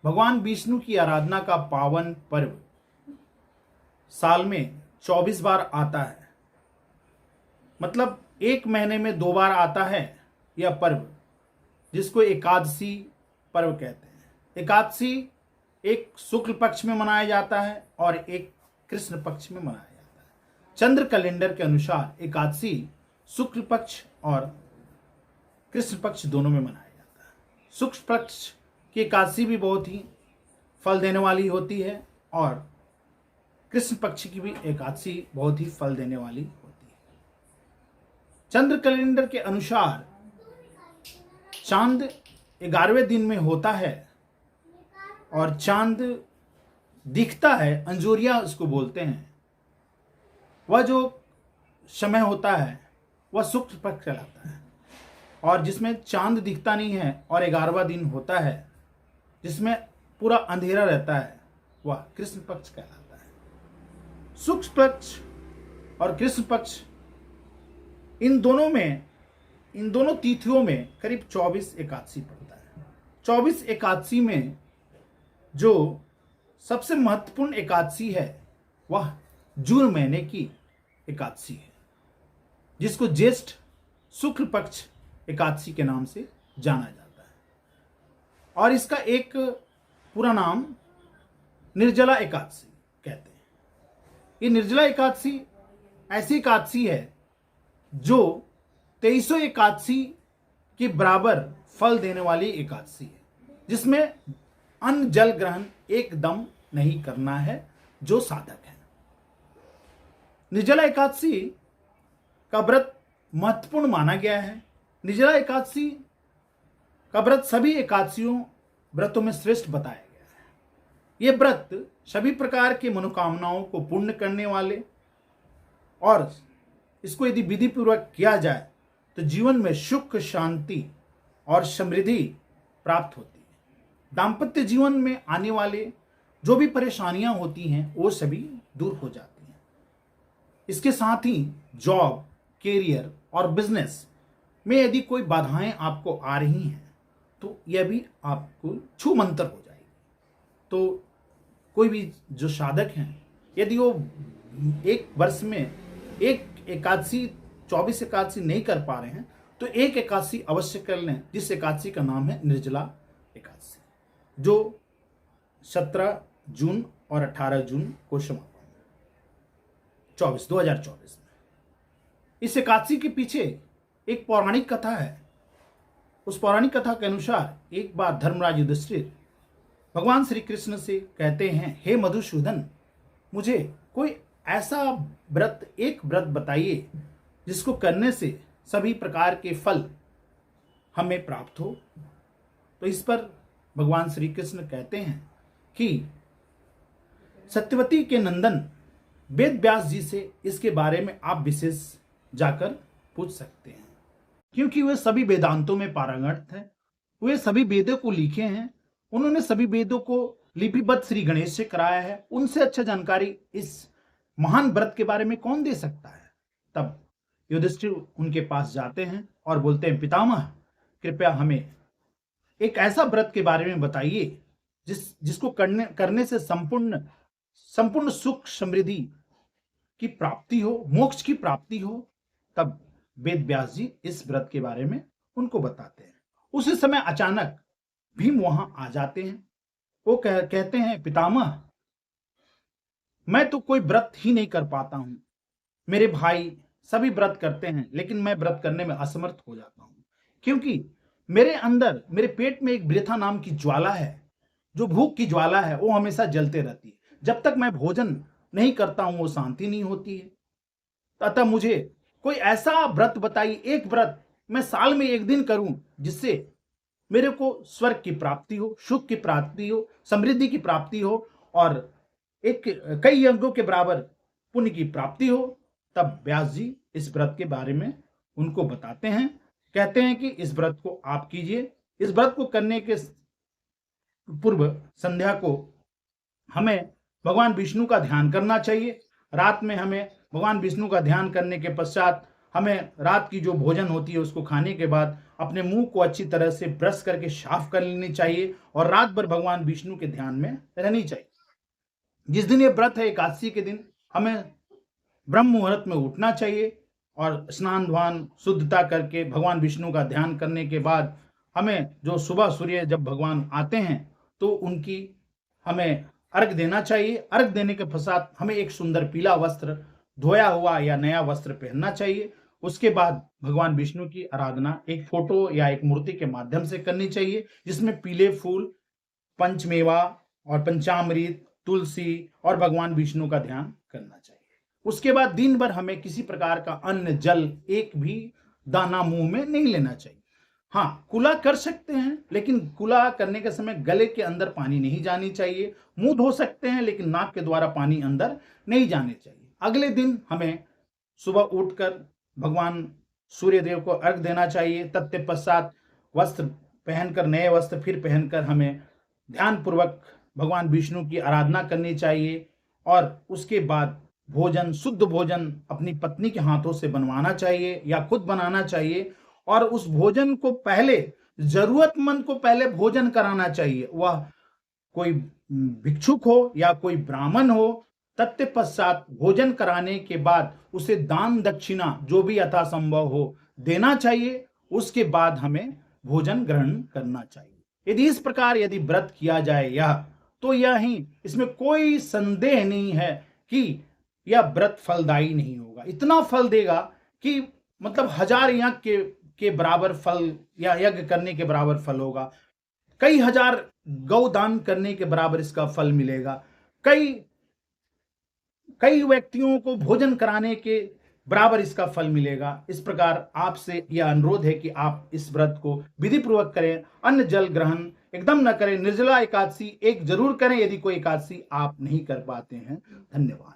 भगवान विष्णु की आराधना का पावन पर्व साल में 24 बार आता है। मतलब एक महीने में 2 बार आता है यह पर्व, जिसको एकादशी पर्व कहते हैं। एकादशी एक शुक्ल पक्ष में मनाया जाता है और एक कृष्ण पक्ष में मनाया जाता है। चंद्र कैलेंडर के अनुसार एकादशी शुक्ल पक्ष और कृष्ण पक्ष दोनों में मनाया जाता है। शुक्ल पक्ष की एकादशी भी बहुत ही फल देने वाली होती है और कृष्ण पक्ष की भी एकादशी बहुत ही फल देने वाली होती है। चंद्र कैलेंडर के अनुसार चांद 11वें दिन में होता है और चांद दिखता है, अंजोरिया उसको बोलते हैं। वह जो समय होता है वह शुक्ल पक्ष कहलाता है, और जिसमें चांद दिखता नहीं है और 11वां दिन होता है जिसमें पूरा अंधेरा रहता है वह कृष्ण पक्ष कहलाता है। शुक्ल पक्ष और कृष्ण पक्ष इन दोनों तिथियों में करीब 24 एकादशी पड़ता है। 24 एकादशी में जो सबसे महत्वपूर्ण एकादशी है वह जून महीने की एकादशी है, जिसको ज्येष्ठ शुक्ल पक्ष एकादशी के नाम से जाना जाता है। और इसका एक पूरा नाम निर्जला एकादशी कहते हैं। ये निर्जला एकादशी ऐसी एकादशी है जो 2300 एकादशी के बराबर फल देने वाली एकादशी है, जिसमें अन्न जल ग्रहण एकदम नहीं करना है जो साधक है। निर्जला एकादशी का व्रत महत्वपूर्ण माना गया है। निर्जला एकादशी का व्रत सभी एकादशियों व्रतों में श्रेष्ठ बताया गया है। यह व्रत सभी प्रकार की मनोकामनाओं को पूर्ण करने वाले, और इसको यदि विधि पूर्वक किया जाए तो जीवन में सुख, शांति और समृद्धि प्राप्त होती है। दाम्पत्य जीवन में आने वाले जो भी परेशानियां होती हैं वो सभी दूर हो जाती हैं। इसके साथ ही जॉब, कैरियर और बिजनेस में यदि कोई बाधाएं आपको आ रही हैं तो यह भी आपको छू मंतर हो जाएगी। तो कोई भी जो साधक हैं यदि वो एक वर्ष में एक एकादशी 24 एकादशी नहीं कर पा रहे हैं तो एक एकादशी अवश्य कर लें, जिस एकादशी का नाम है निर्जला एकादशी, जो 17 जून और 18 जून को समापन 2024 में। इस एकादशी के पीछे एक पौराणिक कथा है। उस पौराणिक कथा के अनुसार एक बार धर्मराज युधिष्ठिर भगवान श्री कृष्ण से कहते हैं, हे मधुसूदन, मुझे कोई ऐसा एक व्रत बताइए जिसको करने से सभी प्रकार के फल हमें प्राप्त हो। तो इस पर भगवान श्री कृष्ण कहते हैं कि सत्यवती के नंदन वेद व्यास जी से इसके बारे में आप विशेष जाकर पूछ सकते हैं, क्योंकि वे सभी वेदांतों में पारंगत हैं। वे सभी वेदों को लिखे हैं, उन्होंने सभी वेदों को लिपिबद्ध श्री गणेश से कराया है। उनसे अच्छा जानकारी इस महान व्रत के बारे में कौन दे सकता है। तब युधिष्ठिर उनके पास जाते हैं और बोलते हैं, पितामह, कृपया हमें एक ऐसा व्रत के बारे में बताइए जिसको करने से संपूर्ण सुख, समृद्धि की प्राप्ति हो, मोक्ष की प्राप्ति हो। तब वेद व्यास जी इस व्रत के बारे में उनको बताते हैं। उसी समय अचानक भीम वहां आ जाते हैं। वो कहते हैं, पितामह, मैं तो कोई व्रत ही नहीं कर पाता हूं। मेरे भाई सभी व्रत करते हैं लेकिन मैं व्रत करने में असमर्थ हो जाता हूं, क्योंकि मेरे पेट में एक वृथा नाम की ज्वाला है, जो भूख की ज्वाला है, वो हमेशा जलते रहती है। जब तक मैं भोजन नहीं करता हूं वो शांति नहीं होती है। अतः मुझे कोई ऐसा व्रत बताइए, एक व्रत मैं साल में एक दिन करूं जिससे मेरे को स्वर्ग की प्राप्ति हो, सुख की प्राप्ति हो, समृद्धि की प्राप्ति हो और कई यज्ञों के बराबर पुण्य की प्राप्ति हो। तब व्यास जी इस व्रत के बारे में उनको बताते हैं, कहते हैं कि इस व्रत को आप कीजिए। इस व्रत को करने के पूर्व संध्या को हमें भगवान विष्णु का ध्यान करना चाहिए। रात में हमें भगवान विष्णु का ध्यान करने के पश्चात हमें रात की जो भोजन होती है उसको खाने के बाद अपने मुंह को अच्छी तरह से ब्रश करके साफ कर लेनी चाहिए और रात भर भगवान विष्णु के ध्यान में रहनी चाहिए। जिस दिन ये व्रत है, एकादशी के दिन, हमें ब्रह्म मुहूर्त में उठना चाहिए और स्नान ध्वान शुद्धता करके भगवान विष्णु का ध्यान करने के बाद हमें जो सुबह सूर्य जब भगवान आते हैं तो उनकी हमें अर्घ देना चाहिए। अर्घ देने के पश्चात हमें एक सुंदर पीला वस्त्र, धोया हुआ या नया वस्त्र पहनना चाहिए। उसके बाद भगवान विष्णु की आराधना एक फोटो या एक मूर्ति के माध्यम से करनी चाहिए, जिसमें पीले फूल, पंचमेवा और पंचामृत, तुलसी और भगवान विष्णु का ध्यान करना चाहिए। उसके बाद दिन भर हमें किसी प्रकार का अन्न, जल, एक भी दाना मुंह में नहीं लेना चाहिए। हाँ, कुला कर सकते हैं, लेकिन कुला करने के समय गले के अंदर पानी नहीं जानी चाहिए। मुंह धो सकते हैं, लेकिन नाक के द्वारा पानी अंदर नहीं जाने चाहिए। अगले दिन हमें सुबह उठकर भगवान सूर्य देव को अर्घ देना चाहिए। तत्पश्चात वस्त्र पहनकर, नए वस्त्र फिर पहनकर हमें ध्यान पूर्वक भगवान विष्णु की आराधना करनी चाहिए और उसके बाद भोजन, शुद्ध भोजन अपनी पत्नी के हाथों से बनवाना चाहिए या खुद बनाना चाहिए और उस भोजन को पहले, जरूरतमंद को पहले भोजन कराना चाहिए। वह कोई भिक्षुक हो या कोई ब्राह्मण हो, तत्पश्चात भोजन कराने के बाद उसे दान दक्षिणा जो भी यथासंभव हो देना चाहिए। उसके बाद हमें भोजन ग्रहण करना चाहिए। यदि इस प्रकार यदि व्रत किया जाए यह, तो यही, इसमें कोई संदेह नहीं है कि यह व्रत फलदायी नहीं होगा। इतना फल देगा कि मतलब 1000 यज्ञ के बराबर फल या यज्ञ करने के बराबर फल होगा। कई हजार गौदान करने के बराबर इसका फल मिलेगा। कई व्यक्तियों को भोजन कराने के बराबर इसका फल मिलेगा। इस प्रकार आपसे यह अनुरोध है कि आप इस व्रत को विधि पूर्वक करें, अन्न जल ग्रहण एकदम न करें। निर्जला एकादशी एक जरूर करें यदि कोई एकादशी आप नहीं कर पाते हैं। धन्यवाद।